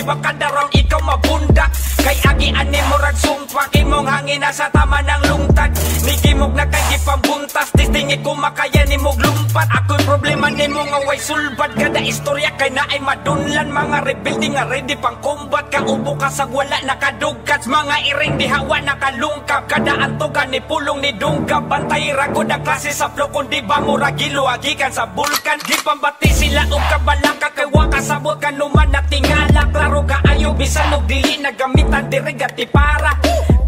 di ba kada round ikaw mabundak. Kay agian ni murag sumpak, imong hangin na sa tama ng lungtad. Nigimog na kay gipambuntas, tistingin ko makaya ni mog lumpat. Ako'y problema ni mo nga way sulbad, kada istorya kay na ay madunlan. Mga rebelde nga ready pang combat, kaubo ka sa wala nakadugkat. Mga iring di hawa nakalungkap, kada antogan ni pulong ni dungkap. Bantay ragod ang klase sa flow, kundi ba muragilo agikan sa bulkan. Di pambati sila og kabalaka, kay waka sabot kanuman na tingala. Klaro ka ayo bisan og dili nagamitan diri gati para.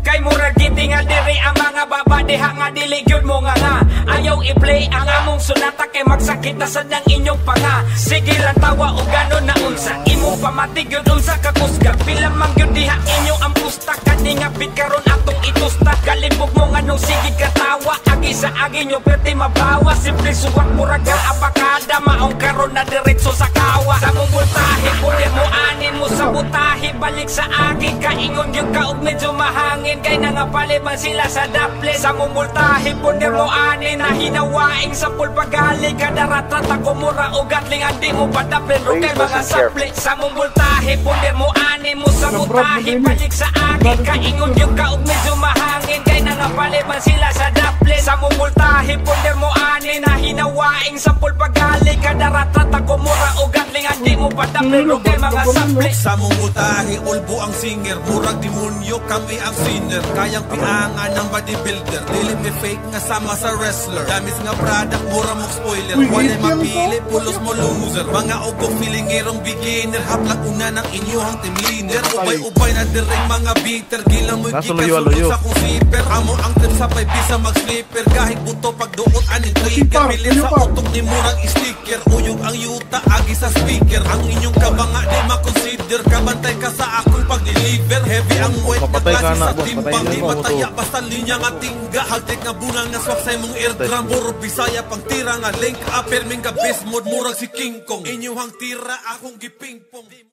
Kay murag gitingal diri ang mga baba diha nga dili gyud mo nga ayaw i-play ang among sunata, kay magsakit na sad ang inyong panga. Sige lang tawa o ganon na unsa imo pamatig gyud unsa ka kusga. Pila man gyud diha inyo ang pusta, kani nga bit karon atong itusta. Galibog mo nganong sige ka tawa, agi sa agi nyo perti mabawa. Simple suwak murag ka abakada, maong karon na diretso sa kawa. Sa mong bultahe pwede mo anin mo sa butahe, balik sa agi kaingon gyud ka og medyo mahangin. Kay nangapali man sila sa daple, sa mumultahe pwede mo anin na hinawaing sa pulpagali. Kada ratrata kumura o gatling andi mo padaple ro kay mga saple. Sa mumultahe pwede mo anin mo sa butahe, balik sa agi kaingon gyud ka og medyo mahangin. Kay nangapali man sila sa daple, sa mumultahe pwede mo anin na hinawaing sa pulpagali. Kada ratrata kumura o gatling andi mo padaple ro kay mga saple. Sa mumultahe ulbo ang singer, murag demonyo kami ang sinner. Kayang piangan ng bodybuilder, dili may fake nga sama sa wrestler. Damis nga product, mura mong spoiler. Wala mapili, pulos mo loser. Mga ugong feelingirong beginner, haplag una ng inyong team leader. Ubay-ubay na diring mga bitter, gila mo'y kikasulot sa kung zipper. Amo ang trip sa pay bisa mag-slipper, kahit buto pagduot aning trigger. Pilit sa utok ni murang sticker, uyog ang yuta, agi sa speaker. Ang inyong kabanga di makonsider, kabantay ka sa akong pag-deliver. Heavy ang weight na klase sa timbang, di mataya basta linya nga tingga. Hagtik nga bunang nga swak sa imong eardrum, puro Bisaya pang tira nga link up. Perming ka best mode, murag si King Kong. Inyuhang tira akong gipingpong.